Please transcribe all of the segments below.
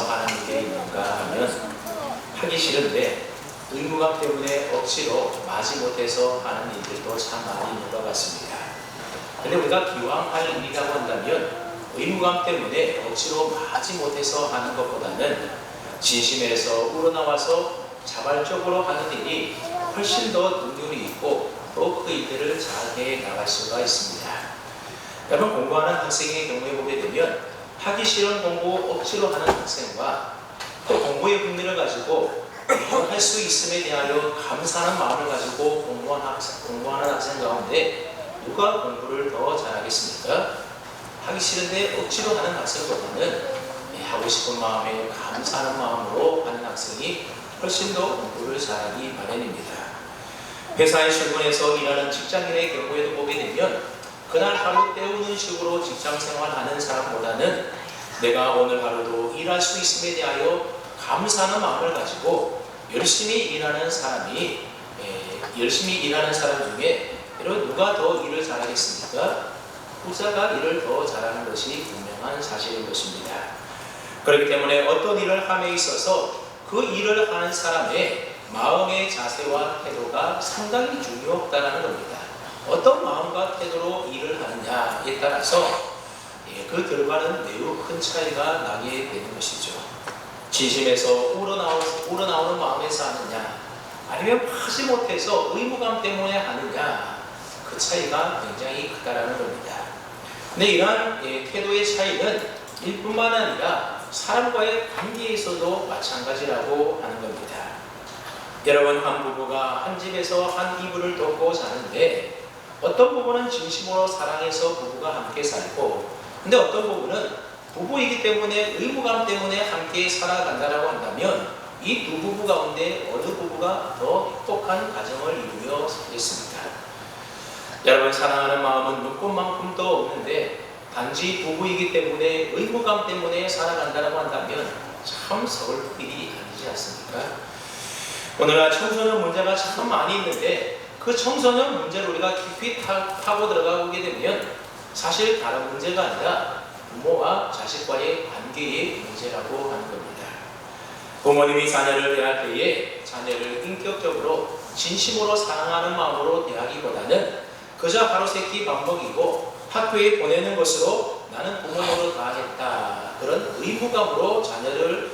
하는 일이 있는가 하면 하기 싫은데 의무감 때문에 억지로 마지 못해서 하는 일들도 참 많이 있는 것 같습니다. 근데 우리가 기왕 할 일이라고 한다면 의무감 때문에 억지로 마지 못해서 하는 것보다는 진심에서 우러나와서 자발적으로 하는 일이 훨씬 더 능률이 있고 또 그 일들을 잘 해 나갈 수가 있습니다. 여러분, 공부하는 학생의 경우에 보게 되면 하기 싫은 공부 억지로 하는 학생과 또 공부의 흥미를 가지고 할 수 있음에 대하여 감사하는 마음을 가지고 공부하는 학생 가운데 누가 공부를 더 잘하겠습니까? 하기 싫은데 억지로 하는 학생보다는 하고 싶은 마음에 감사하는 마음으로 하는 학생이 훨씬 더 공부를 잘하기 마련입니다. 회사에 출근해서 일하는 직장인의 경우에도 보게 되면 그날 하루 때우는 식으로 직장 생활하는 사람보다는 내가 오늘 하루도 일할 수 있음에 대하여 감사하는 마음을 가지고 열심히 일하는 사람 중에 누가 더 일을 잘하겠습니까? 후자가 일을 더 잘하는 것이 분명한 사실인 것입니다. 그렇기 때문에 어떤 일을 함에 있어서 그 일을 하는 사람의 마음의 자세와 태도가 상당히 중요하다는 겁니다. 어떤 마음과 태도로 일을 하느냐에 따라서 그 결과는 매우 큰 차이가 나게 되는 것이죠. 진심에서 우러나오는 마음에서 하느냐, 아니면 하지 못해서 의무감 때문에 하느냐, 그 차이가 굉장히 크다라는 겁니다. 근데 이러한 태도의 차이는 일뿐만 아니라 사람과의 관계에서도 마찬가지라고 하는 겁니다. 여러분, 한 부부가 한 집에서 한 이불을 덮고 사는데 어떤 부부는 진심으로 사랑해서 부부가 함께 살고, 근데 어떤 부부는 부부이기 때문에 의무감 때문에 함께 살아간다라고 한다면 이 두 부부 가운데 어느 부부가 더 행복한 가정을 이루며 살겠습니까? 여러분, 사랑하는 마음은 눈꽃만큼도 없는데 단지 부부이기 때문에 의무감 때문에 살아간다라고 한다면 참 서글픈 일이 아니지 않습니까? 오늘날 청소년 문제가 참 많이 있는데 그 청소년 문제를 우리가 깊이 파고 들어가 보게 되면 사실 다른 문제가 아니라 부모와 자식과의 관계의 문제라고 하는 겁니다. 부모님이 자녀를 대할 때에 자녀를 인격적으로 진심으로 사랑하는 마음으로 대하기보다는 그저 하루 세끼 밥 먹이고 학교에 보내는 것으로 나는 부모님으로 다 했다, 그런 의무감으로 자녀를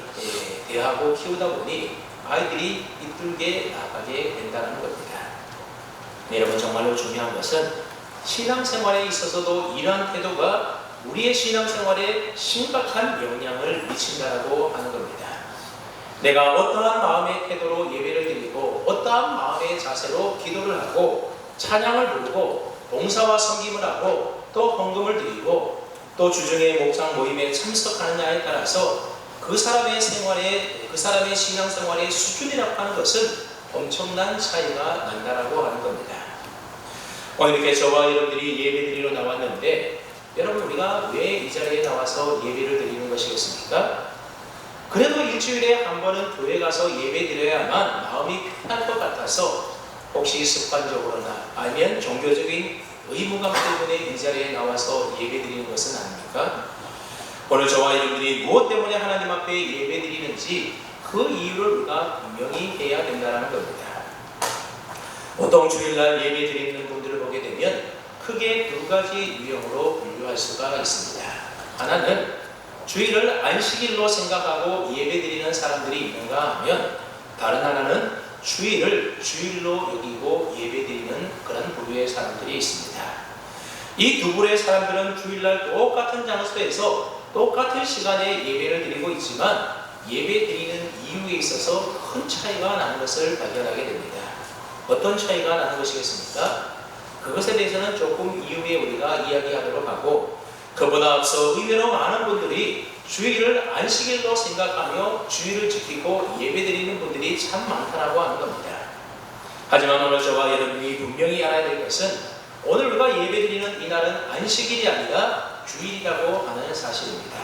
대하고 키우다 보니 아이들이 삐뚤게 나가게 된다는 겁니다. 네, 여러분, 정말로 중요한 것은 신앙생활에 있어서도 이러한 태도가 우리의 신앙생활에 심각한 영향을 미친다고 하는 겁니다. 내가 어떠한 마음의 태도로 예배를 드리고 어떠한 마음의 자세로 기도를 하고 찬양을 부르고 봉사와 섬김을 하고 또 헌금을 드리고 또 주중에 목장 모임에 참석하느냐에 따라서 그 사람의 신앙생활의 수준이라고 하는 것은 엄청난 차이가 난다라고 하는 겁니다. 오늘 이렇게 저와 여러분들이 예배드리러 나왔는데 여러분, 우리가 왜 이 자리에 나와서 예배를 드리는 것이겠습니까? 그래도 일주일에 한 번은 교회 가서 예배드려야만 마음이 편할 것 같아서 혹시 습관적으로나 아니면 종교적인 의무감 때문에 이 자리에 나와서 예배드리는 것은 아닙니까? 오늘 저와 여러분들이 무엇 때문에 하나님 앞에 예배드리는지 그 이유를 우리가 분명히 해야 된다는 겁니다. 보통 주일날 예배드리는 분들을 보게 되면 크게 두 가지 유형으로 분류할 수가 있습니다. 하나는 주일을 안식일로 생각하고 예배드리는 사람들이 있는가 하면, 다른 하나는 주일을 주일로 여기고 예배드리는 그런 부류의 사람들이 있습니다. 이 두 부류의 사람들은 주일날 똑같은 장소에서 똑같은 시간에 예배를 드리고 있지만 예배드리는 이유에 있어서 큰 차이가 나는 것을 발견하게 됩니다. 어떤 차이가 나는 것이겠습니까? 그것에 대해서는 조금 이후에 우리가 이야기하도록 하고, 그보다 앞서 의외로 많은 분들이 주일을 안식일로 생각하며 주일을 지키고 예배드리는 분들이 참 많다고 하는 겁니다. 하지만 오늘 저와 여러분이 분명히 알아야 될 것은 오늘 우리가 예배드리는 이날은 안식일이 아니라 주일이라고 하는 사실입니다.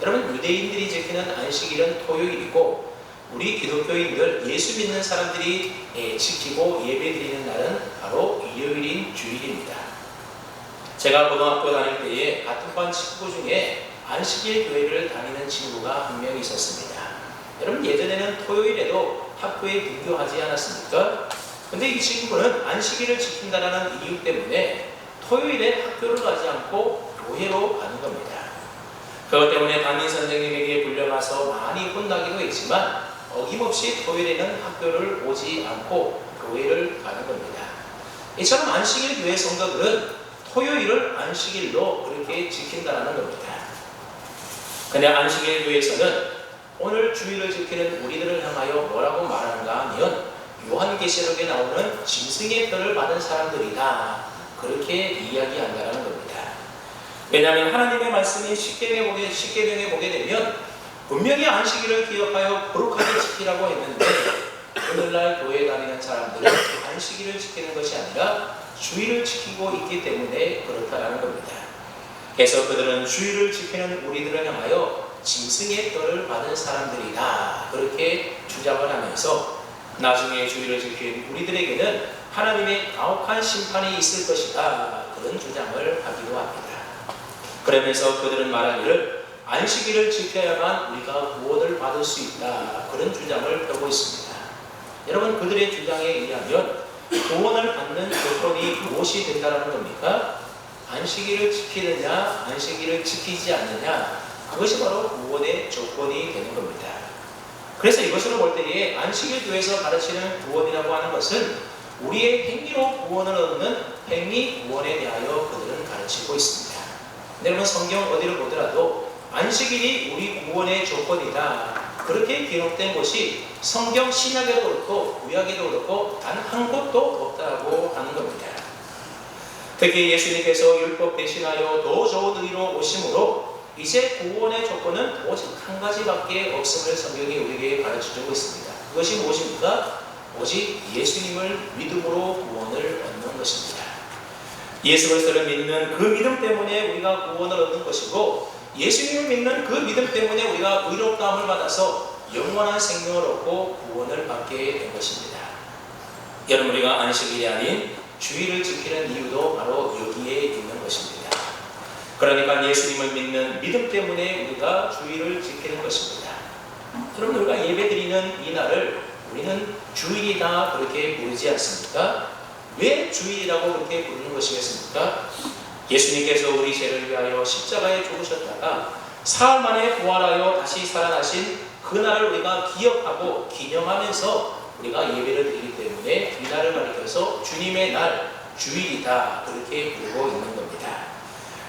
여러분, 유대인들이 지키는 안식일은 토요일이고 우리 기독교인들, 예수 믿는 사람들이 지키고 예배드리는 날은 바로 일요일인 주일입니다. 제가 고등학교 다닐 때에 같은 반 친구 중에 안식일 교회를 다니는 친구가 한 명 있었습니다. 여러분, 예전에는 토요일에도 학교에 등교하지 않았습니까? 근데 이 친구는 안식일을 지킨다는 이유 때문에 토요일에 학교를 가지 않고 교회로 가는 겁니다. 그것 때문에 담임 선생님에게 불려가서 많이 혼나기도 했지만 어김없이 토요일에는 학교를 오지 않고 교회를 가는 겁니다. 이처럼 안식일 교회 성도들은 토요일을 안식일로 그렇게 지킨다는 겁니다. 근데 안식일 교회에서는 오늘 주일을 지키는 우리들을 향하여 뭐라고 말하는가 하면 요한계시록에 나오는 짐승의 뼈를 받은 사람들이다, 그렇게 이야기한다는 겁니다. 왜냐하면 하나님의 말씀이 십계명에 보게 되면 분명히 안식일을 기억하여 거룩하게 지키라고 했는데 오늘날 교회에 다니는 사람들은 안식일을 지키는 것이 아니라 주일을 지키고 있기 때문에 그렇다는 겁니다. 그래서 그들은 주일을 지키는 우리들을 향하여 짐승의 뼈를 받은 사람들이다, 그렇게 주장을 하면서 나중에 주일을 지킨 우리들에게는 하나님의 가혹한 심판이 있을 것이다, 그런 주장을 하기도 합니다. 그러면서 그들은 말하기를 안식일을 지켜야만 우리가 구원을 받을 수 있다, 그런 주장을 펴고 있습니다. 여러분, 그들의 주장에 의하면 구원을 받는 조건이 무엇이 된다는 겁니까? 안식일을 지키느냐, 안식일을 지키지 않느냐, 그것이 바로 구원의 조건이 되는 겁니다. 그래서 이것으로 볼 때에 안식일 교회에서 가르치는 구원이라고 하는 것은 우리의 행위로 구원을 얻는 행위 구원에 대하여 그들은 가르치고 있습니다. 여러분, 성경 어디를 보더라도 안식일이 우리 구원의 조건이다, 그렇게 기록된 곳이 성경 신약에도 그렇고 구약에도 그렇고 단 한 곳도 없다고 하는 겁니다. 특히 예수님께서 율법 대신하여 더 좋은 의로 오심으로 이제 구원의 조건은 오직 한 가지밖에 없음을 성경이 우리에게 가르쳐주고 있습니다. 그것이 무엇입니까? 오직 예수님을 믿음으로 구원을 얻는 것입니다. 예수 그리스도를 믿는 그 믿음 때문에 우리가 구원을 얻는 것이고, 예수님을 믿는 그 믿음 때문에 우리가 의롭다함을 받아서 영원한 생명을 얻고 구원을 받게 된 것입니다. 여러분, 우리가 안식일이 아닌 주일을 지키는 이유도 바로 여기에 있는 것입니다. 그러니까 예수님을 믿는 믿음 때문에 우리가 주일을 지키는 것입니다. 여러분, 우리가 예배드리는 이 날을 우리는 주일이다 그렇게 부르지 않습니까? 왜 주일이라고 그렇게 부르는 것이겠습니까? 예수님께서 우리 죄를 위하여 십자가에 죽으셨다가 사흘 만에 부활하여 다시 살아나신 그날을 우리가 기억하고 기념하면서 우리가 예배를 드리기 때문에 이 날을 가리켜서 주님의 날, 주일이다 그렇게 부르고 있는 겁니다.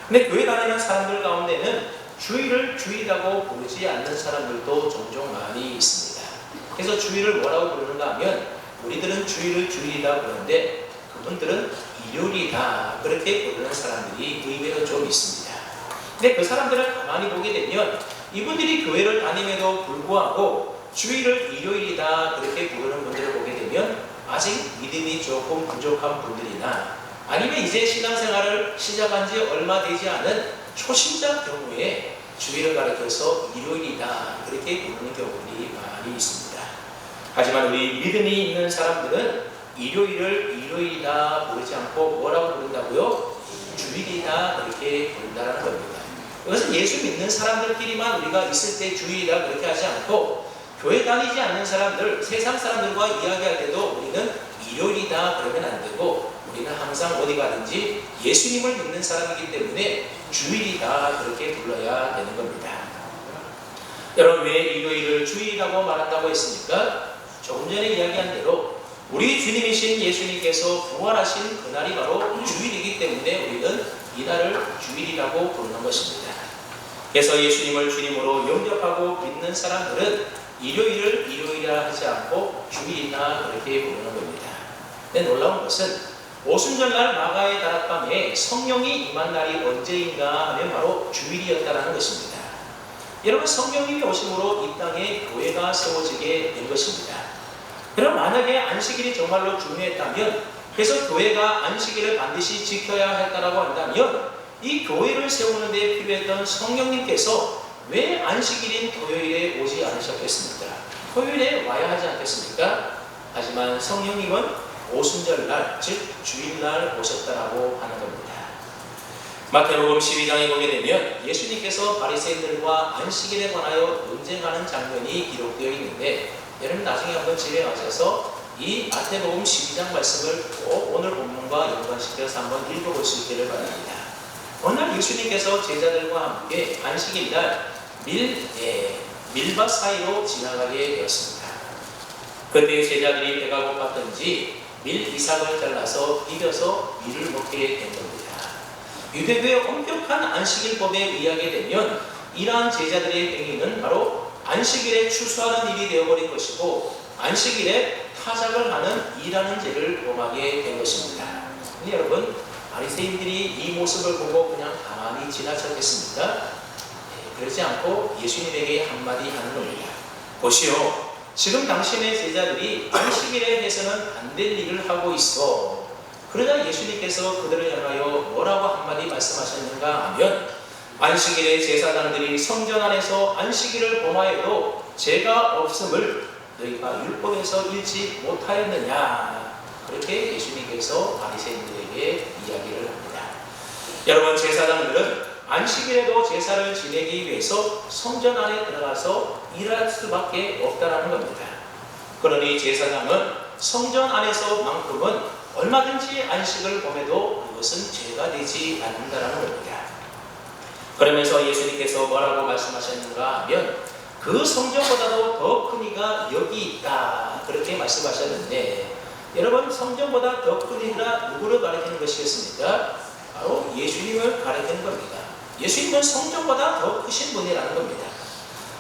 근데 교회 다니는 사람들 가운데는 주일을 주일이라고 부르지 않는 사람들도 종종 많이 있습니다. 그래서 주일을 뭐라고 부르는가 하면 우리들은 주일을 주일이다 부르는데 그분들은 일요일이다 그렇게 부르는 사람들이 의외로 좀 있습니다. 근데 그 사람들을 가만히 보게 되면 이분들이 교회를 다님에도 불구하고 주일을 일요일이다 그렇게 부르는 분들을 보게 되면 아직 믿음이 조금 부족한 분들이나 아니면 이제 신앙생활을 시작한 지 얼마 되지 않은 초신자 경우에 주일을 가리켜서 일요일이다 그렇게 부르는 경우들이 많이 있습니다. 하지만 우리 믿음이 있는 사람들은 일요일을 일요일이다 부르지 않고 뭐라고 부른다고요? 주일이다 그렇게 부른다는 겁니다. 이것은 예수 믿는 사람들끼리만 우리가 있을 때 주일이다 그렇게 하지 않고 교회 다니지 않는 사람들, 세상 사람들과 이야기할 때도 우리는 일요일이다 그러면 안 되고 우리는 항상 어디 가든지 예수님을 믿는 사람이기 때문에 주일이다 그렇게 불러야 되는 겁니다. 여러분, 왜 일요일을 주일이라고 말한다고 했습니까? 조금 전에 이야기한 대로 우리 주님이신 예수님께서 부활하신 그날이 바로 주일이기 때문에 우리는 이날을 주일이라고 부르는 것입니다. 그래서 예수님을 주님으로 영접하고 믿는 사람들은 일요일을 일요일이라 하지 않고 주일이다 그렇게 부르는 겁니다. 근데 놀라운 것은 오순절날 마가의 다락방에 성령이 임한 날이 언제인가 하면 바로 주일이었다는 것입니다. 여러분, 성령님이 오심으로 이 땅에 교회가 세워지게 된 것입니다. 그럼 만약에 안식일이 정말로 중요했다면, 그래서 교회가 안식일을 반드시 지켜야 했다라고 한다면 이 교회를 세우는 데 필요했던 성령님께서 왜 안식일인 토요일에 오지 않으셨겠습니까? 토요일에 와야 하지 않겠습니까? 하지만 성령님은 오순절날, 즉 주일날 오셨다라고 하는 겁니다. 마태복음 12장에 보게 되면 예수님께서 바리새인들과 안식일에 관하여 논쟁하는 장면이 기록되어 있는데, 여러분 나중에 한번 집에 가셔서 이 마태복음 12장 말씀을 꼭 오늘 본문과 연관시켜서 한번 읽어볼 수 있기를 바랍니다. 어느 날 예수님께서 제자들과 함께 안식일 날 밀밭 사이로 지나가게 되었습니다. 그때 제자들이 배가 고팠던지 밀 이삭을 잘라서 비벼서 밀을 먹게 된 겁니다. 유대교의 엄격한 안식일법에 의하게 되면 이러한 제자들의 행위는 바로 안식일에 추수하는 일이 되어버린 것이고, 안식일에 타작을 하는 일하는 죄를 범하게 된 것입니다. 근데 여러분, 바리새인들이 이 모습을 보고 그냥 가만히 지나쳤겠습니까? 그러지 않고 예수님에게 한마디 하는 겁니다. 보시오, 지금 당신의 제자들이 안식일에 해서는 안 될 일을 하고 있어. 그러자 예수님께서 그들을 향하여 뭐라고 한마디 말씀하셨는가 하면, 안식일에 제사장들이 성전 안에서 안식일을 범하여도 죄가 없음을 너희가 율법에서 읽지 못하였느냐. 그렇게 예수님께서 바리새인들에게 이야기를 합니다. 여러분, 제사장들은 안식일에도 제사를 지내기 위해서 성전 안에 들어가서 일할 수밖에 없다는 겁니다. 그러니 제사장은 성전 안에서만큼은 얼마든지 안식을 범해도 그것은 죄가 되지 않는다는 겁니다. 그러면서 예수님께서 뭐라고 말씀하셨는가 하면, 그 성전보다도 더 큰 이가 여기 있다. 그렇게 말씀하셨는데, 여러분, 성전보다 더 큰 이가 누구를 가리키는 것이겠습니까? 바로 예수님을 가리키는 겁니다. 예수님은 성전보다 더 크신 분이라는 겁니다.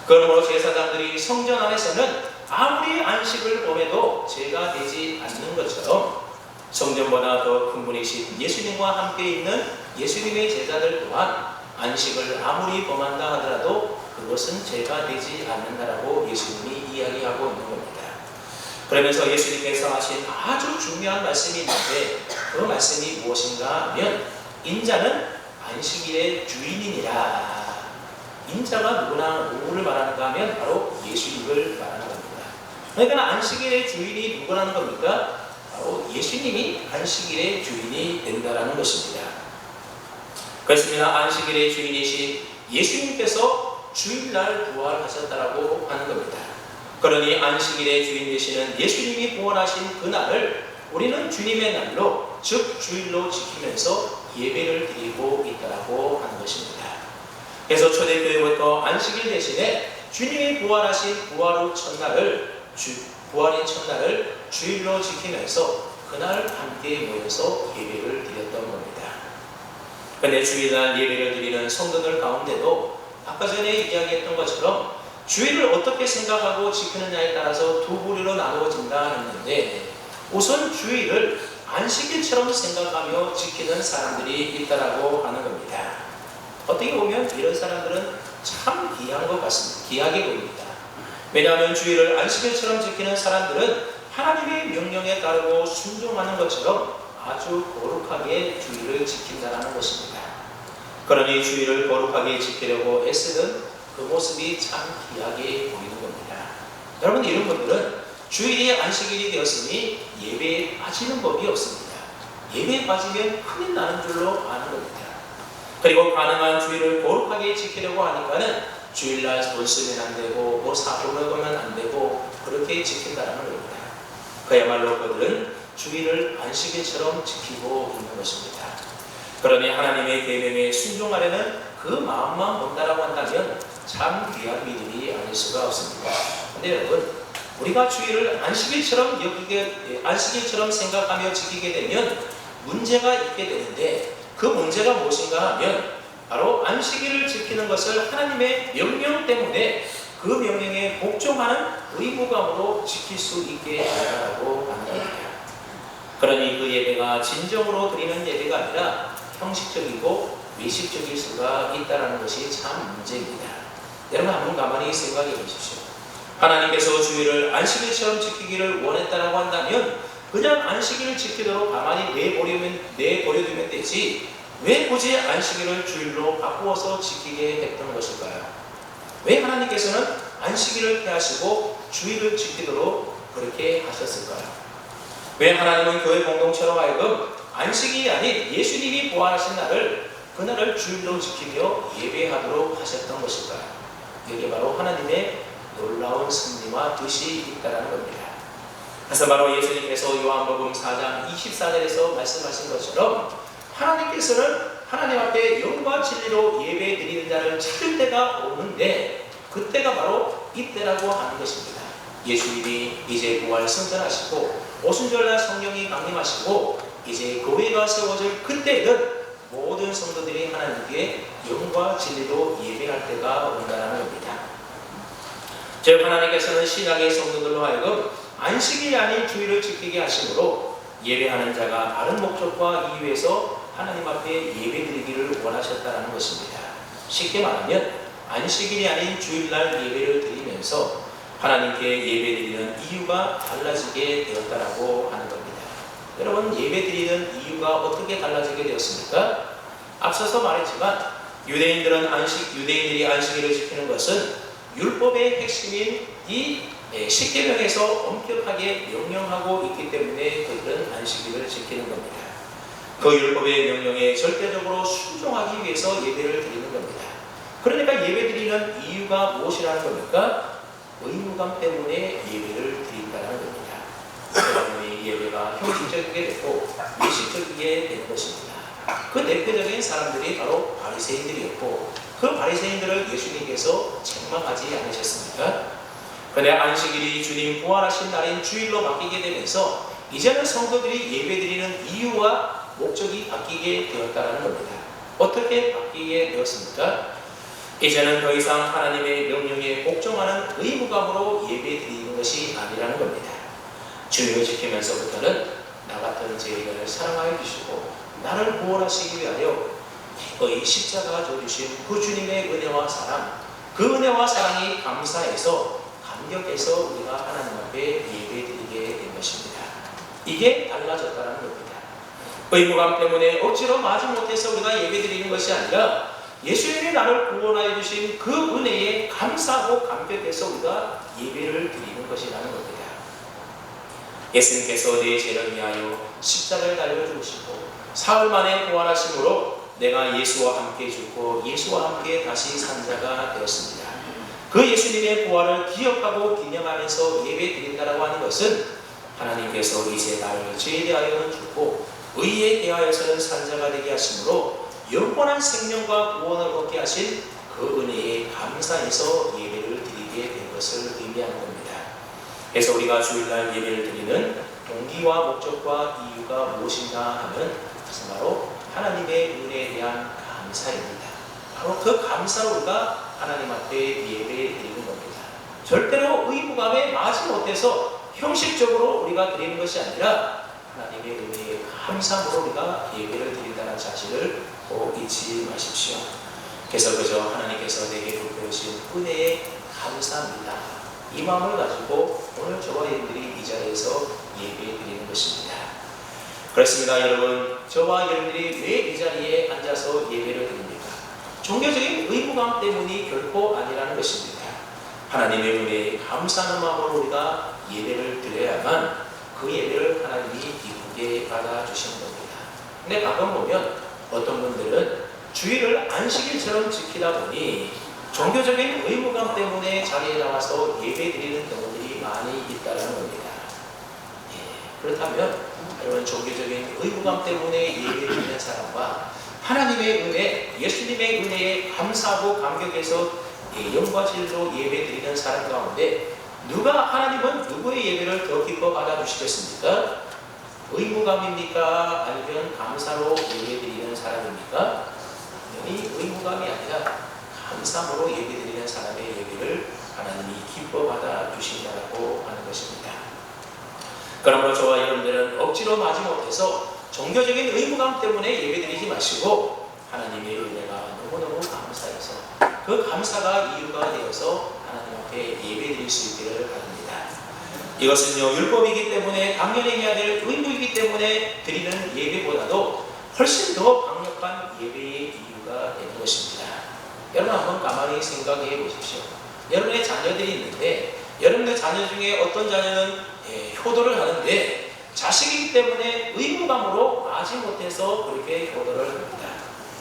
그러므로 제사장들이 성전 안에서는 아무리 안식을 범해도 죄가 되지 않는 것처럼, 성전보다 더 큰 분이신 예수님과 함께 있는 예수님의 제자들 또한 안식을 아무리 범한다 하더라도 그것은 죄가 되지 않는다라고 예수님이 이야기하고 있는 겁니다. 그러면서 예수님께서 하신 아주 중요한 말씀이 있는데, 그 말씀이 무엇인가 하면, 인자는 안식일의 주인이니라. 인자가 누구를 말하는가 하면 바로 예수님을 말하는 겁니다. 그러니까 안식일의 주인이 누구라는 겁니까? 바로 예수님이 안식일의 주인이 된다는 것입니다. 그렇습니다. 안식일의 주인이신 예수님께서 주일날 부활하셨다라고 하는 겁니다. 그러니 안식일의 주인 되시는 예수님이 부활하신 그날을 우리는 주님의 날로, 즉 주일로 지키면서 예배를 드리고 있다라고 하는 것입니다. 그래서 초대교회부터 안식일 대신에 주님이 부활하신 부활인 첫날을 주일로 지키면서 그날 함께 모여서 예배를 드렸던 겁니다. 그런데 주일날 예배를 드리는 성도들 가운데도 아까 전에 이야기했던 것처럼 주일을 어떻게 생각하고 지키느냐에 따라서 두 부류로 나누어진다 했는데, 우선 주일을 안식일처럼 생각하며 지키는 사람들이 있다라고 하는 겁니다. 어떻게 보면 이런 사람들은 참 귀한 것 같습니다. 귀하게 보입니다. 왜냐하면 주일을 안식일처럼 지키는 사람들은 하나님의 명령에 따르고 순종하는 것처럼 아주 거룩하게 주일을 지킨다는 것입니다. 그러니 주일을 거룩하게 지키려고 애쓰는 그 모습이 참 귀하게 보이는 겁니다. 여러분, 이런 분들은 주일이 안식일이 되었으니 예배에 빠지는 법이 없습니다. 예배에 빠지면 큰일 나는 줄로 아는 겁니다. 그리고 가능한 주일을 거룩하게 지키려고 하니까는 주일날 돈 쓰면 안 되고 뭐 사고 먹으면 안 되고 그렇게 지킨다는 겁니다. 그야말로 그들은 주일을 안식일처럼 지키고 있는 것입니다. 그러니 하나님의 계명에 순종하려는 그 마음만 본다라고 한다면 참 귀한 믿음이 아닐 수가 없습니다. 그런데 여러분, 우리가 주일을 안식일처럼 생각하며 지키게 되면 문제가 있게 되는데, 그 문제가 무엇인가 하면 바로 안식일을 지키는 것을 하나님의 명령 때문에 그 명령에 복종하는 의무감으로 지킬 수 있게 된다고 하는 겁니다. 그러니 그 예배가 진정으로 드리는 예배가 아니라 형식적이고 외식적일 수가 있다는 것이 참 문제입니다. 여러분, 한번 가만히 생각해 보십시오. 하나님께서 주일을 안식일처럼 지키기를 원했다라고 한다면 그냥 안식일을 지키도록 가만히 내버려두면 되지, 왜 굳이 안식일을 주일로 바꾸어서 지키게 했던 것일까요? 왜 하나님께서는 안식일을 폐하시고 주일을 지키도록 그렇게 하셨을까요? 왜 하나님은 교회 공동체로 하여금 안식일이 아닌 예수님이 부활하신 날을 그날을 주일로 지키며 예배하도록 하셨던 것일까요? 이게 바로 하나님의 놀라운 섭리와 뜻이 있다는 겁니다. 그래서 바로 예수님께서 요한복음 4장 24절에서 말씀하신 것처럼 하나님께서는 하나님 앞에 영과 진리로 예배 드리는 자를 찾을 때가 오는데 그때가 바로 이때라고 하는 것입니다. 예수님이 이제 부활 승천하시고 오순절날 성령이 강림하시고 이제 교회가 세워질 그때는 모든 성도들이 하나님께 영과 진리로 예배할 때가 온다는 겁니다. 즉 하나님께서는 신약의 성도들로 하여금 안식일이 아닌 주일을 지키게 하심으로 예배하는 자가 다른 목적과 이유에서 하나님 앞에 예배드리기를 원하셨다는 것입니다. 쉽게 말하면 안식일이 아닌 주일날 예배를 드리면서 하나님께 예배드리는 이유가 달라지게 되었다라고 하는 겁니다. 여러분 예배드리는 이유가 어떻게 달라지게 되었습니까? 앞서서 말했지만 유대인들이 안식일을 지키는 것은 율법의 핵심인 이 십계명에서 엄격하게 명령하고 있기 때문에 그들은 안식일을 지키는 겁니다. 그 율법의 명령에 절대적으로 순종하기 위해서 예배를 드리는 겁니다. 그러니까 예배드리는 이유가 무엇이라는 겁니까? 의무감 때문에 예배를 드린다는 겁니다. 때문에 예배가 형식적이게 되고 미식적이게 되는 것입니다. 그 대표적인 사람들이 바로 바리새인들이었고 그 바리새인들을 예수님께서 책망하지 않으셨습니까? 그런데 안식일이 주님 부활하신 날인 주일로 바뀌게 되면서 이제는 성도들이 예배드리는 이유와 목적이 바뀌게 되었다는 겁니다. 어떻게 바뀌게 되었습니까? 이제는 더 이상 하나님의 명령에 복종하는 의무감으로 예배드리는 것이 아니라는 겁니다. 주님을 지키면서부터는 나 같은 죄인을 사랑하여 주시고 나를 구원하시기 위하여 기꺼이 십자가 져주신 그 주님의 은혜와 사랑, 그 은혜와 사랑이 감사해서 감격해서 우리가 하나님 앞에 예배드리게 된 것입니다. 이게 달라졌다는 겁니다. 의무감 때문에 억지로 마지못해서 우리가 예배드리는 것이 아니라 예수님이 나를 구원하여 주신 그 은혜에 감사하고 감격해서 우리가 예배를 드리는 것이라는 겁니다. 예수님께서 내 죄를 위하여 십자가를 달려 죽으시고 사흘 만에 부활하심으로 내가 예수와 함께 죽고 예수와 함께 다시 산 자가 되었습니다. 그 예수님의 부활을 기억하고 기념하면서 예배 드린다라고 하는 것은 하나님께서 이제 나를 죄에 대하여는 죽고 의에 대하여서는 산 자가 되게 하심으로 영원한 생명과 구원을 얻게 하신 그 은혜에 감사해서 예배를 드리게 된 것을 의미하는 겁니다. 그래서 우리가 주일날 예배를 드리는 동기와 목적과 이유가 무엇인가 하면 그것은 바로 하나님의 은혜에 대한 감사입니다. 바로 그 감사로 우리가 하나님 앞에 예배 드리는 겁니다. 절대로 의무감에 마지못해서 형식적으로 우리가 드리는 것이 아니라 하나님의 은혜에 감사함으로 우리가 예배를 드린다는 사실을 꼭 잊지 마십시오. 그래서 그저 하나님께서 내게 베푸신 은혜에 감사합니다. 이 마음을 가지고 오늘 저와 여러분들이 이 자리에서 예배 드리는 것입니다. 그렇습니다. 여러분, 저와 여러분들이 왜 이 자리에 앉아서 예배를 드립니까? 종교적인 의무감 때문이 결코 아니라는 것입니다. 하나님의 은혜에 감사하는 마음으로 우리가 예배를 드려야만 그 예배를 하나님이 기쁘게 받아주시는 겁니다. 근데 가끔 보면 어떤 분들은 주일을 안식일처럼 지키다 보니 종교적인 의무감 때문에 자리에 나와서 예배 드리는 경우들이 많이 있다는 겁니다. 그렇다면 여러분 종교적인 의무감 때문에 예배 드리는 사람과 하나님의 은혜, 예수님의 은혜에 감사하고 감격해서 영과 진리로 예배 드리는 사람 가운데 누가 하나님은 누구의 예배를 더 기뻐 받아주시겠습니까? 의무감입니까? 아니면 감사로 예배 드리는 사람입니까? 이 의무감이 아니라 감사함으로 예배 드리는 사람의 예배를 하나님이 기뻐 받아주신다고 하는 것입니다. 그러므로 저와 여러분들은 억지로 마지못해서 종교적인 의무감 때문에 예배드리지 마시고 하나님의 은혜가 너무너무 감사해서 그 감사가 이유가 되어서 하나님 앞에 예배드릴 수 있기를 바랍니다. 이것은요 율법이기 때문에 당연히 해야 될 의무이기 때문에 드리는 예배보다도 훨씬 더 강력한 예배의 이유가 되는 것입니다. 여러분 한번 가만히 생각해 보십시오. 여러분의 자녀들이 있는데 여러분의 자녀 중에 어떤 자녀는 효도를 하는데 자식이기 때문에 의무감으로 마지못해서 그렇게 효도를 합니다.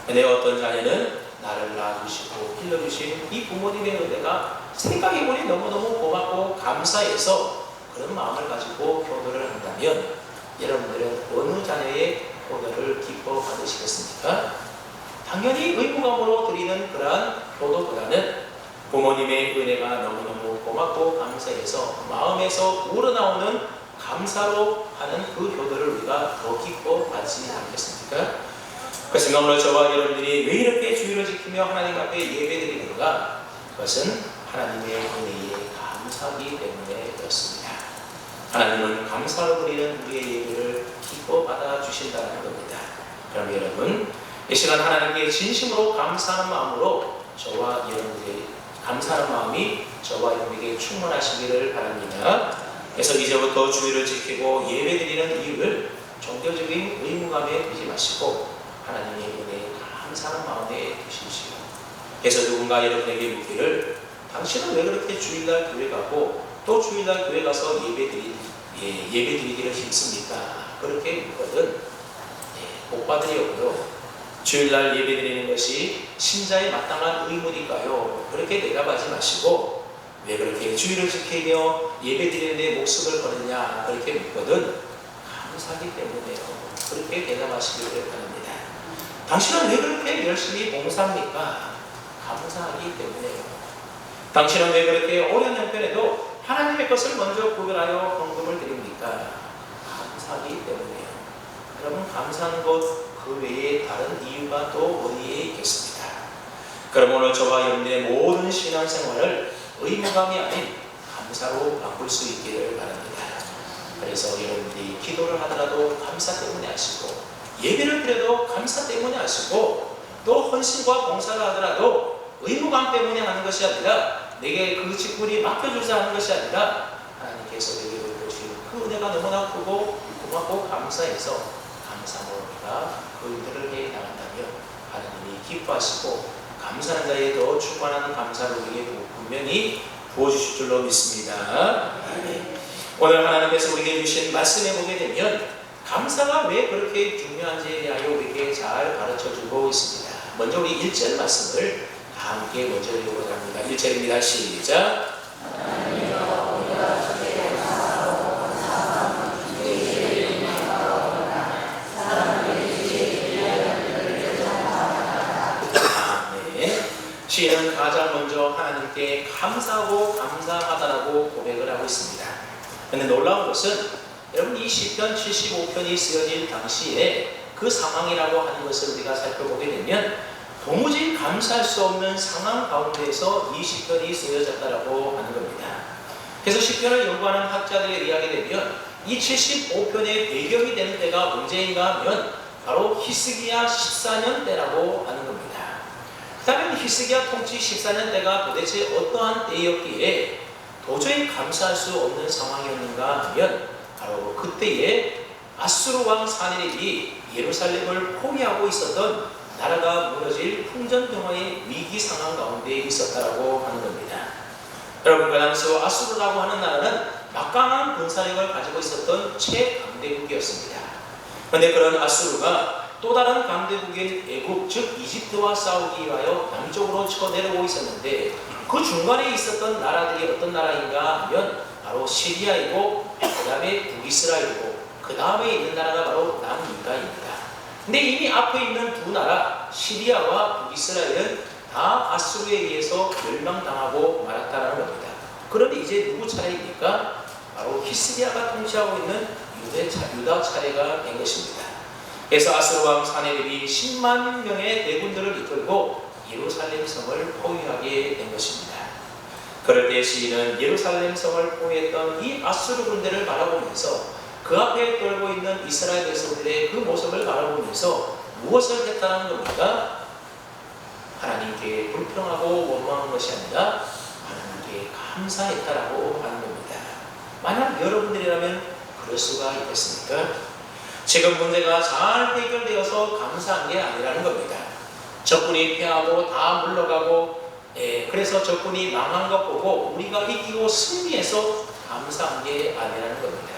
근데 어떤 자녀는 나를 낳아주시고 길러주신 이 부모님의 은혜가 생각해보니 너무너무 고맙고 감사해서 그런 마음을 가지고 효도를 한다면 여러분들은 어느 자녀의 효도를 기뻐 받으시겠습니까? 당연히 의무감으로 드리는 그러한 효도보다는 부모님의 은혜가 너무너무 고맙고 감사해서 마음에서 우러나오는 감사로 하는 그 효도를 우리가 더 기뻐 받지 않겠습니까? 그래서 오늘 저와 여러분들이 왜 이렇게 주일을 지키며 하나님 앞에 예배드리는가? 그것은 하나님의 은혜에 감사하기 때문에 그렇습니다. 하나님은 감사로 드리는 우리의 예배를 기뻐 받아주신다는 겁니다. 그럼 여러분, 이 시간 하나님께 진심으로 감사하는 마음으로 저와 여러분들의 감사하는 마음이 저와 여러분에게 충만하시기를 바랍니다. 그래서 이제부터 주일을 지키고 예배드리는 이유를 종교적인 의무감에 두지 마시고 하나님의 은혜에 감사하는 마음에 두십시오. 그래서 누군가 여러분에게 묻기를 당신은 왜 그렇게 주일날 교회 가고 또 주일날 교회 가서 예배드리기를 힘씁니까? 그렇게 묻거든 복 받으려고요. 주일날 예배드리는 것이 신자의 마땅한 의무니까요. 그렇게 대답하지 마시고 왜 그렇게 주일을 지키며 예배드리는 데 목숨을 거느냐 그렇게 묻거든 감사하기 때문에요. 그렇게 대답하시기를 바랍니다. 당신은 왜 그렇게 열심히 봉사합니까? 감사하기 때문에요. 당신은 왜 그렇게 어려운 형편에도 하나님의 것을 먼저 구별하여 헌금을 드립니까? 감사하기 때문에요. 여러분 감사한 것 그 외에 다른 이유가 또 어디에 있겠습니까? 그럼 오늘 저와 여러분들의 모든 신앙생활을 의무감이 아닌 감사로 바꿀 수 있기를 바랍니다. 그래서 여러분들이 기도를 하더라도 감사 때문에 하시고 예배를 드려도 감사 때문에 하시고 또 헌신과 봉사를 하더라도 의무감 때문에 하는 것이 아니라 내게 그 직분이 맡겨주자 하는 것이 아니라 하나님께서 내게 보여주신 그 은혜가 너무나 크고 고맙고 감사해서 감사로 우리가 그 일들을 해 나간다면 하나님이 기뻐하시고 감사하는 자에 더 충만한 감사를 우리에게 분명히 부어주실 줄로 믿습니다. 오늘 하나님께서 우리에게 주신 말씀에 보게 되면 감사가 왜 그렇게 중요한지에 대하여 우리에게 잘 가르쳐주고 있습니다. 먼저 우리 1절 말씀을 다 함께 먼저 읽어보자 합니다. 1절입니다. 시작. 시인은 가장 먼저 하나님께 감사하고 감사하다라고 고백을 하고 있습니다. 그런데 놀라운 것은 여러분 이 시편 75편이 쓰여질 당시에 그 상황이라고 하는 것을 우리가 살펴보게 되면 도무지 감사할 수 없는 상황 가운데에서 이 시편이 쓰여졌다라고 하는 겁니다. 그래서 시편을 연구하는 학자들에 의하게 되면 이 75편의 배경이 되는 때가 언제인가 하면 바로 히스기야 14년 때라고 하는 겁니다. 그렇다면 히스기야 통치 14년 때가 도대체 어떠한 때였기에 도저히 감사할 수 없는 상황이었는가 하면 바로 그때에 아수르 왕 사네립이 예루살렘을 포위하고 있었던 나라가 무너질 풍전등화의 위기 상황 가운데 있었다라고 하는 겁니다. 여러분 그 당시 아수르라고 하는 나라는 막강한 군사력을 가지고 있었던 최강대국이었습니다. 그런데 그런 아수르가 또 다른 강대국인 애국 즉 이집트와 싸우기 위하여 남쪽으로 쳐내려오고 있었는데 그 중간에 있었던 나라들이 어떤 나라인가 하면 바로 시리아이고 그 다음에 북이스라엘이고 그 다음에 있는 나라가 바로 남유다입니다. 근데 이미 앞에 있는 두 나라 시리아와 북이스라엘은 다 아수르에 의해서 멸망당하고 말았다는 겁니다. 그런데 이제 누구 차례입니까? 바로 히스기야가 통치하고 있는 유다 차례가 된 것입니다. 그래서 아수르 왕 사네립이 10만 명의 대군들을 이끌고 예루살렘 성을 포위하게 된 것입니다. 그럴 때 시인은 예루살렘 성을 포위했던 이 아수르 군대를 바라보면서 그 앞에 떨고 있는 이스라엘 백성들의 그 모습을 바라보면서 무엇을 했다는 겁니까? 하나님께 불평하고 원망한 것이 아니라 하나님께 감사했다라고 하는 겁니다. 만약 여러분들이라면 그럴 수가 있겠습니까? 지금 문제가 잘 해결되어서 감사한 게 아니라는 겁니다. 적군이 패하고 다 물러가고 그래서 적군이 망한 것 보고 우리가 이기고 승리해서 감사한 게 아니라는 겁니다.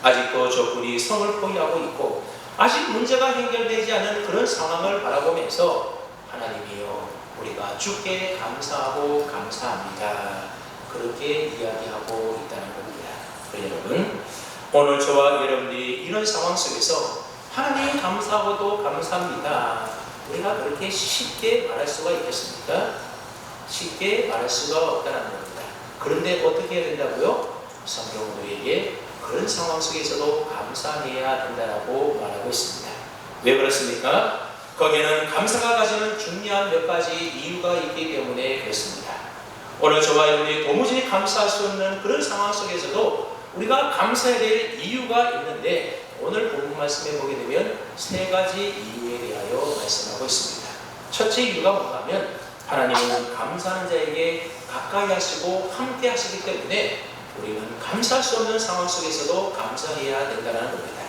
아직도 적군이 성을 포위하고 있고 아직 문제가 해결되지 않은 그런 상황을 바라보면서 하나님이여 우리가 주께 감사하고 감사합니다. 그렇게 이야기하고 있다는 겁니다. 여러분, 오늘 저와 여러분들이 이런 상황 속에서 하나님 감사하고도 감사합니다. 우리가 그렇게 쉽게 말할 수가 있겠습니까? 쉽게 말할 수가 없다는 겁니다. 그런데 어떻게 해야 된다고요? 성경은 우리에게 그런 상황 속에서도 감사해야 된다고 말하고 있습니다. 왜 그렇습니까? 거기에는 감사가 가지는 중요한 몇 가지 이유가 있기 때문에 그렇습니다. 오늘 저와 여러분이 도무지 감사할 수 없는 그런 상황 속에서도 우리가 감사해야 될 이유가 있는데 오늘 본문 말씀에 보게 되면 세 가지 이유에 대하여 말씀하고 있습니다. 첫째 이유가 뭔가 하면 하나님은 감사하는 자에게 가까이 하시고 함께 하시기 때문에 우리는 감사할 수 없는 상황 속에서도 감사해야 된다는 겁니다.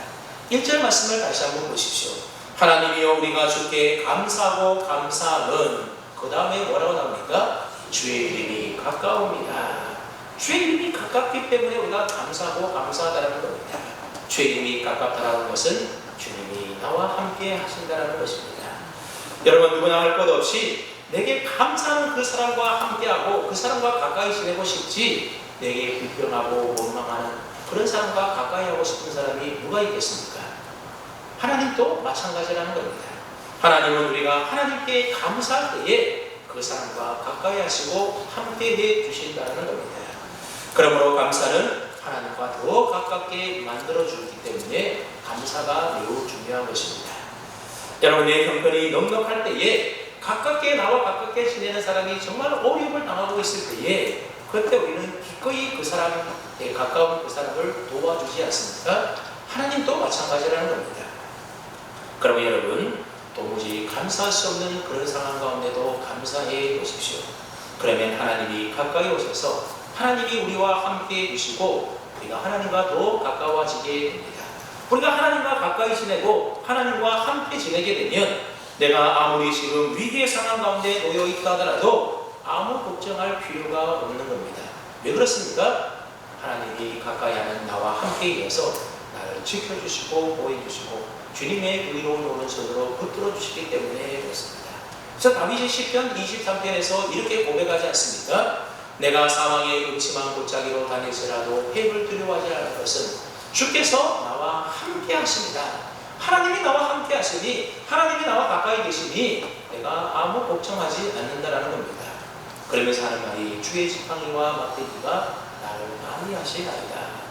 1절 말씀을 다시 한번 보십시오. 하나님이여 우리가 주께 감사하고 감사함은 그 다음에 뭐라고 나옵니까? 주의 이름이 가까웁니다. 주의 이름이 가깝기 때문에 우리가 감사하고 감사하다는 겁니다. 주의 이름이 가깝다는 것은 주님이 나와 함께 하신다는 것입니다. 여러분 누구나 할 것 없이 내게 감사하는 그 사람과 함께하고 그 사람과 가까이 지내고 싶지 내게 불평하고 원망하는 그런 사람과 가까이 하고 싶은 사람이 누가 있겠습니까? 하나님도 마찬가지라는 겁니다. 하나님은 우리가 하나님께 감사할 때에 그 사람과 가까이 하시고 함께 해 주신다는 겁니다. 그러므로 감사는 하나님과 더 가깝게 만들어주기 때문에 감사가 매우 중요한 것입니다. 여러분 내 형편이 넉넉할 때에 가깝게 나와 가깝게 지내는 사람이 정말 어려움을 당하고 있을 때에 그때 우리는 기꺼이 그 사람에 가까운 그 사람을 도와주지 않습니까? 하나님도 마찬가지라는 겁니다. 그러면 여러분 도무지 감사할 수 없는 그런 상황 가운데도 감사해 보십시오. 그러면 하나님이 가까이 오셔서 하나님이 우리와 함께 해주시고 우리가 하나님과 더 가까워지게 됩니다. 우리가 하나님과 가까이 지내고 하나님과 함께 지내게 되면 내가 아무리 지금 위기의 상황 가운데 놓여 있다 하더라도 아무 걱정할 필요가 없는 겁니다. 왜 그렇습니까? 하나님이 가까이 하는 나와 함께 이어서 나를 지켜주시고 보호해주시고 주님의 의로운 오른손으로 붙들어 주시기 때문에 그렇습니다. 그래서 다윗이 시편 23편에서 이렇게 고백하지 않습니까? 내가 사망의 음침한 골짜기로 다닐지라도 해를 두려워하지 않을 것은 주께서 나와 함께 하십니다. 하나님이 나와 함께 하시니 하나님이 나와 가까이 계시니 내가 아무 걱정하지 않는다라는 겁니다. 그러면서 하는 말이 주의 지팡이와 막대기가 나를 많이 하시나이다.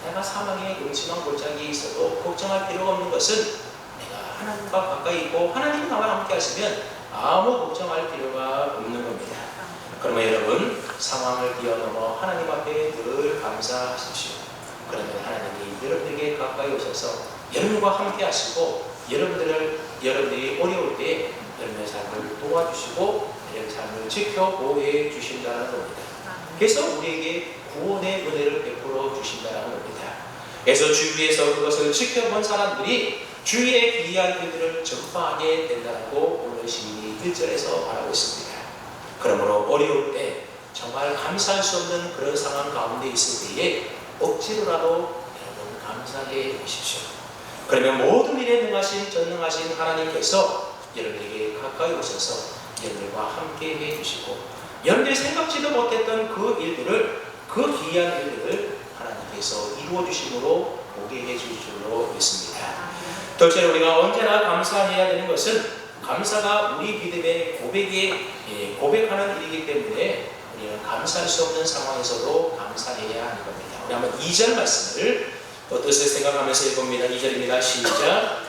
내가 사망의 음침한 골짜기에 있어도 걱정할 필요가 없는 것은 내가 하나님과 가까이 있고 하나님이 나와 함께 하시면 아무 걱정할 필요가 없는 겁니다. 그러면 여러분 상황을 뛰어넘어 하나님 앞에 늘 감사하십시오. 그러면 하나님이 여러분에게 가까이 오셔서 여러분과 함께 하시고 여러분들이 어려울 때 여러분의 삶을 도와주시고 여러분의 삶을 지켜 보호해 주신다는 겁니다. 그래서 우리에게 구원의 은혜를 베풀어 주신다는 겁니다. 그래서 주위에서 그것을 지켜본 사람들이 주위의 귀한 일들을 전파하게 된다고 오늘 시인이 1절에서 말하고 있습니다. 그러므로 어려울 때 정말 감사할 수 없는 그런 상황 가운데 있을 때에 억지로라도 여러분 감사해 보십시오. 그러면 모든 일에 능하신 전능하신 하나님께서 여러분에게 가까이 오셔서 여러분과 함께 해주시고 여러분들이 생각지도 못했던 그 일들을 그 귀한 일들을 하나님께서 이루어 주심으로 보게 해주실 줄로 믿습니다. 둘째로 우리가 언제나 감사해야 되는 것은 감사가 우리 믿음의 고백하는 일이기 때문에 우리는 감사할 수 없는 상황에서도 감사해야 하는 겁니다. 우리 한번 2절 말씀을 어떠세요? 생각하면서 읽어봅니다. 2절입니다. 시작.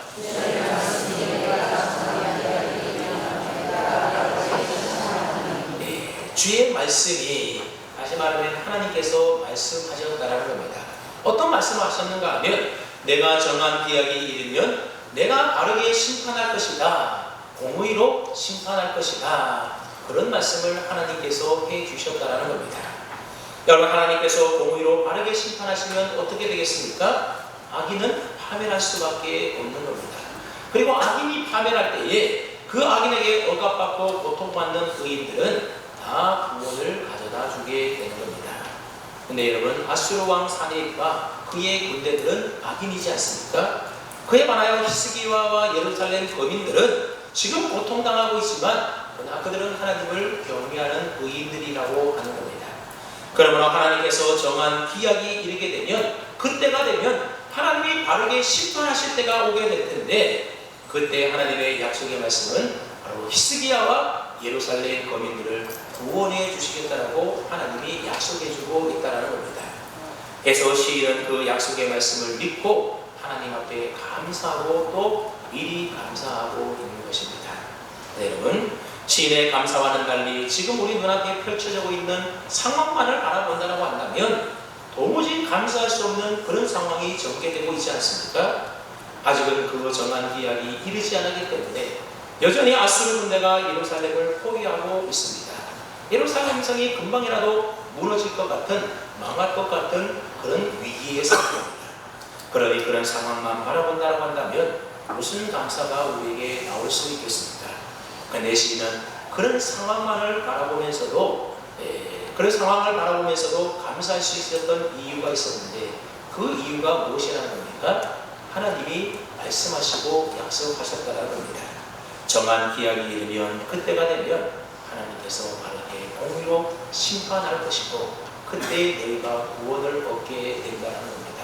주의 말씀이 다시 말하면 하나님께서 말씀하셨다라는 겁니다. 어떤 말씀을 하셨는가 하면 내가 정한 기약이 이르면 내가 바르게 심판할 것이다. 공의로 심판할 것이다. 그런 말씀을 하나님께서 해주셨다라는 겁니다. 여러분 하나님께서 공의로 바르게 심판하시면 어떻게 되겠습니까? 악인은 파멸할 수밖에 없는 겁니다. 그리고 악인이 파멸할 때에 그 악인에게 억압받고 고통받는 의인들은 다 구원을 가져다 주게 되는 겁니다. 근데 여러분 아수르 왕 사네립과 그의 군대들은 악인이지 않습니까? 그에 반하여 히스기야와 예루살렘 거민들은 지금 고통당하고 있지만 그러나 그들은 하나님을 경외하는 의인들이라고 하는 겁니다. 그러므로 하나님께서 정한 기약이 이르게 되면, 그때가 되면 하나님이 바르게 심판하실 때가 오게 될 텐데, 그때 하나님의 약속의 말씀은 바로 히스기야와 예루살렘 거민들을 구원해 주시겠다라고 하나님이 약속해주고 있다는 겁니다. 그래서 시인은 그 약속의 말씀을 믿고 하나님 앞에 감사하고 또 미리 감사하고 있는 것입니다. 네, 여러분, 시인의 감사와는 달리 지금 우리 눈앞에 펼쳐지고 있는 상황만을 바라본다고 한다면 도무지 감사할 수 없는 그런 상황이 전개되고 있지 않습니까? 아직은 그 정한 기약이 이르지 않았기 때문에 여전히 아수르 군대가 예루살렘을 포위하고 있습니다. 예루살렘 성이 금방이라도 무너질 것 같은, 망할 것 같은 그런 위기의 상황입니다. 그러니 그런 상황만 바라본다고 한다면 무슨 감사가 우리에게 나올 수 있겠습니까? 그런데 시인은 그런 상황만을 바라보면서도 감사할 수 있었던 이유가 있었는데, 그 이유가 무엇이라는 겁니까? 하나님이 말씀하시고 약속하셨다는 겁니다. 정한 기약이 이르면, 그때가 되면 하나님께서 바르게 공의로 심판할 것이고 그때 너희가 구원을 얻게 된다는 겁니다.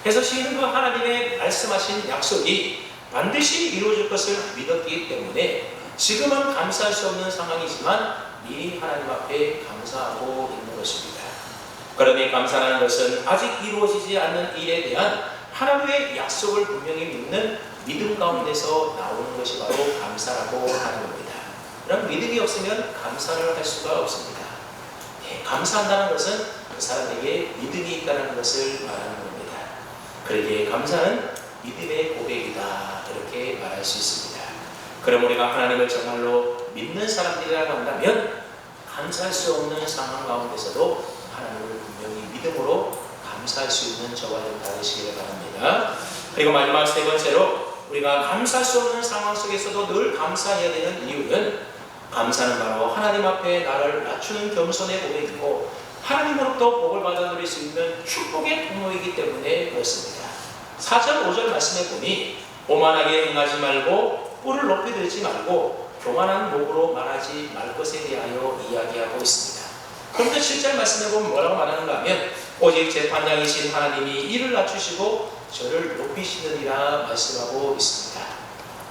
그래서 시인은 그 하나님의 말씀하신 약속이 반드시 이루어질 것을 믿었기 때문에 지금은 감사할 수 없는 상황이지만 미리 하나님 앞에 감사하고 있는 것입니다. 그러니 감사라는 것은 아직 이루어지지 않는 일에 대한 하나님의 약속을 분명히 믿는 믿음 가운데서 나오는 것이 바로 감사라고 하는 겁니다. 그럼 믿음이 없으면 감사를 할 수가 없습니다. 감사한다는 것은 그 사람에게 믿음이 있다는 것을 말하는 겁니다. 그러기에 감사는 믿음의 고백이다, 이렇게 말할 수 있습니다. 그럼 우리가 하나님을 정말로 믿는 사람들이라고 한다면 감사할 수 없는 상황 가운데서도 하나님을 분명히 믿음으로 감사할 수 있는 저와 여러분 되시기를 바랍니다. 그리고 마지막 세 번째로, 우리가 감사할 수 없는 상황 속에서도 늘 감사해야 되는 이유는, 감사는 바로 하나님 앞에 나를 낮추는 겸손의 고백이고 하나님으로부터 복을 받아 누릴 수 있는 축복의 통로이기 때문에 그렇습니다. 4절 5절 말씀에 보니 오만하게 행하지 말고 뿔을 높이 들지 말고 교만한 목으로 말하지 말 것에 대하여 이야기하고 있습니다. 그런데 7절 말씀에 보면 뭐라고 말하는가 하면, 오직 재판장이신 하나님이 이를 낮추시고 저를 높이시느니라 말씀하고 있습니다.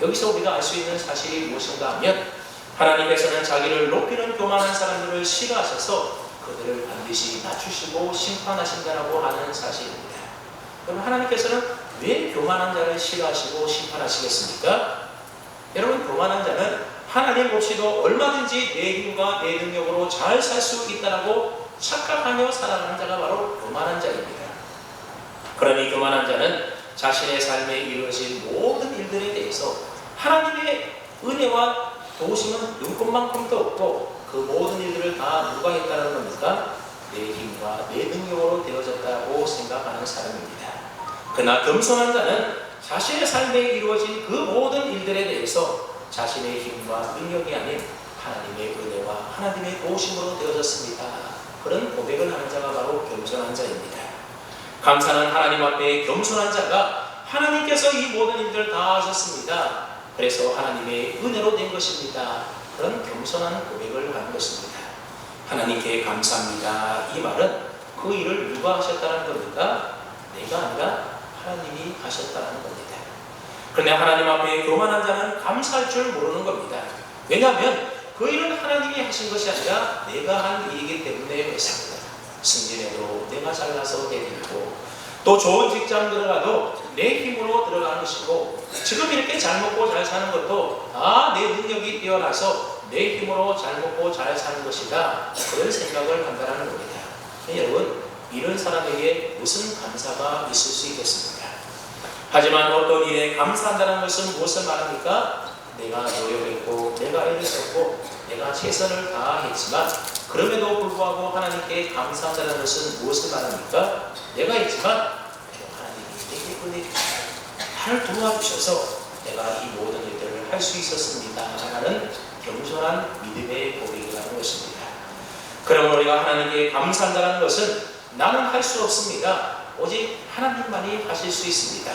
여기서 우리가 알 수 있는 사실이 무엇인가 하면, 하나님께서는 자기를 높이는 교만한 사람들을 싫어하셔서 그들을 반드시 낮추시고 심판하신다라고 하는 사실입니다. 그럼 하나님께서는 왜 교만한 자를 싫어하시고 심판하시겠습니까? 여러분, 교만한 자는 하나님 없이도 얼마든지 내 힘과 내 능력으로 잘 살 수 있다라고 착각하며 살아가는 자가 바로 교만한 자입니다. 그러니 교만한 자는 자신의 삶에 이루어진 모든 일들에 대해서 하나님의 은혜와 도우심은 눈꽃만큼도 없고 그 모든 일들을 다 누가 했다는 겁니까? 내 힘과 내 능력으로 되어졌다고 생각하는 사람입니다. 그러나 겸손한 자는 자신의 삶에 이루어진 그 모든 일들에 대해서 자신의 힘과 능력이 아닌 하나님의 은혜와 하나님의 도우심으로 되어졌습니다. 그런 고백을 하는 자가 바로 겸손한 자입니다. 감사는 하나님 앞에 겸손한 자가 하나님께서 이 모든 일들을 다 하셨습니다. 그래서 하나님의 은혜로 된 것입니다. 그런 겸손한 고백을 하는 것입니다. 하나님께 감사합니다. 이 말은 그 일을 누가 하셨다는 겁니까? 내가 아니라 하나님이 하셨다는 겁니다. 그런데 하나님 앞에 교만한 자는 감사할 줄 모르는 겁니다. 왜냐하면 그 일은 하나님이 하신 것이 아니라 내가 한 일이기 때문에 그렇습니다. 승진해도 내가 잘나서 되고, 또 좋은 직장 들어가도 내 힘으로 들어가는 것이고, 지금 이렇게 잘 먹고 잘 사는 것도 다 내 능력이 뛰어나서 내 힘으로 잘 먹고 잘 사는 것이다, 그런 생각을 한다는 겁니다. 여러분, 이런 사람에게 무슨 감사가 있을 수 있겠습니까? 하지만 어떤 일에 감사한다는 것은 무엇을 말합니까? 내가 노력했고 내가 애를 썼고 내가 최선을 다했지만 그럼에도 불구하고 하나님께 감사한다는 것은 무엇을 말합니까? 내가 있지만 하나님이 내게 은혜 주시고 나를 도와주셔서 내가 이 모든 일들을 할 수 있었습니다 라는 겸손한 믿음의 고백이라는 것입니다. 그러므로 우리가 하나님께 감사한다는 것은 나는 할 수 없습니다. 오직 하나님만이 하실 수 있습니다.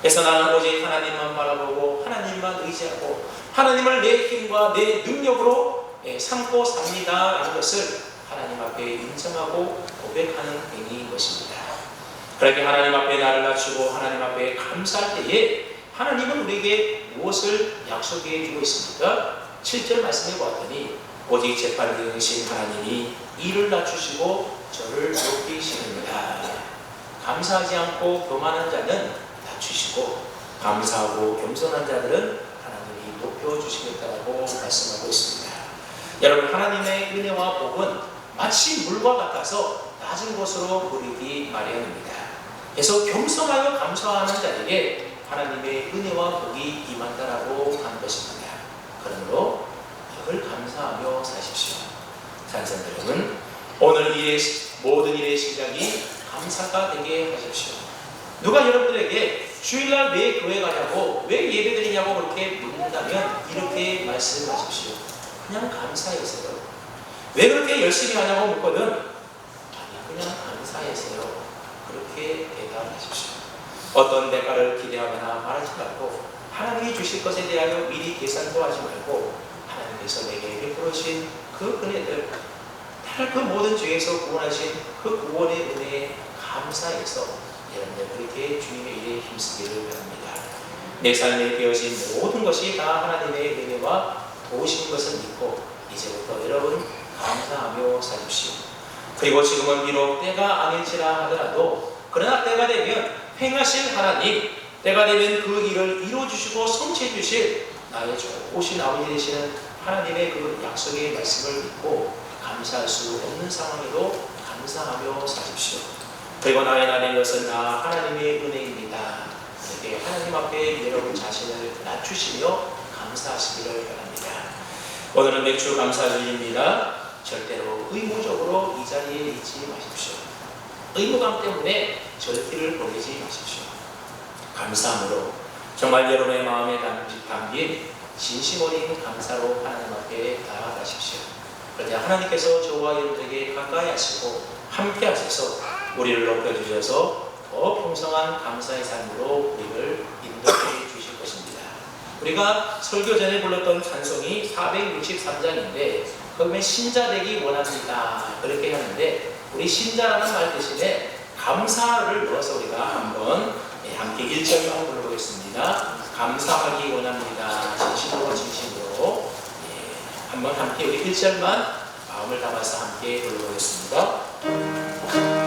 그래서 나는 오직 하나님만 바라보고 하나님만 의지하고 하나님을 내 힘과 내 능력으로 삼고 삽니다 라는 것을 하나님 앞에 인정하고 고백하는 행위인 것입니다. 그렇게 하나님 앞에 나를 낮추고 하나님 앞에 감사할 때에 하나님은 우리에게 무엇을 약속해 주고 있습니까? 7절 말씀해 보았더니 오직 재판장이신 하나님이 이를 낮추시고 저를 높이시느니라. 감사하지 않고 교만한 자는 낮추시고 감사하고 겸손한 자들은 하나님이 높여주시겠다고 말씀하고 있습니다. 여러분, 하나님의 은혜와 복은 마치 물과 같아서 낮은 곳으로 흐르기 마련입니다. 그래서 겸손하여 감사하는 자에게 하나님의 은혜와 복이 임한다라고 한 것입니다. 그러므로 늘 감사하며 사십시오. 찬송 여러분, 오늘 모든 일의 시작이 감사가 되게 하십시오. 누가 여러분들에게 주일날 왜 교회 가냐고, 왜 예배 드리냐고 그렇게 묻는다면 이렇게 말씀하십시오. 그냥 감사해서요. 왜 그렇게 열심히 하냐고 묻거든, 아니야, 그냥 감사해서요. 그렇게 대답하십시오. 어떤 대가를 기대하거나 바라지 말고 하나님이 주실 것에 대하여 미리 계산도 하지 말고 하나님께서 내게 베풀으신 그 은혜들, 그 모든 죄에서 구원하신 그 구원의 은혜에 감사해서 여러분들 그렇게 주님의 일에 힘쓰기를 바랍니다. 내 삶에 되어진 모든 것이 다 하나님의 은혜와 도우신 것을 믿고 이제부터 여러분 감사하며 사십시오. 그리고 지금은 비록 때가 아닐지라 하더라도 그러나 때가 되면 행하실 하나님, 때가 되면 그 일을 이루어주시고 성취해주실 나의 좋으신 아버지 되시는 하나님의 그 약속의 말씀을 믿고 감사할 수 없는 상황에도 감사하며 사십시오. 그리고 나의 나는 이것은 다 하나님의 은혜입니다. 이렇게 하나님 앞에 여러분 자신을 낮추시며 감사하시기를 바랍니다. 오늘은 맥주 감사주일입니다. 절대로 의무적으로 이 자리에 있지 마십시오. 의무감 때문에 절기를 보내지 마십시오. 감사함으로 정말 여러분의 마음에 담긴 진심 어린 감사로 하나님 앞에 나아가십시오. 그런데 하나님께서 저와 여러분에게 가까이 하시고 함께 하셔서 우리를 높여주셔서 더 풍성한 감사의 삶으로 우리를 인도해 주실 것입니다. 우리가 설교 전에 불렀던 찬송이 463장인데 그러면 신자 되기 원합니다 그렇게 하는데, 우리 신자라는 말 대신에 감사를 넣어서 우리가 한번 함께 1절만 불러보겠습니다. 감사하기 원합니다. 진심으로 한번 함께 우리 1절만 마음을 담아서 함께 불러보겠습니다.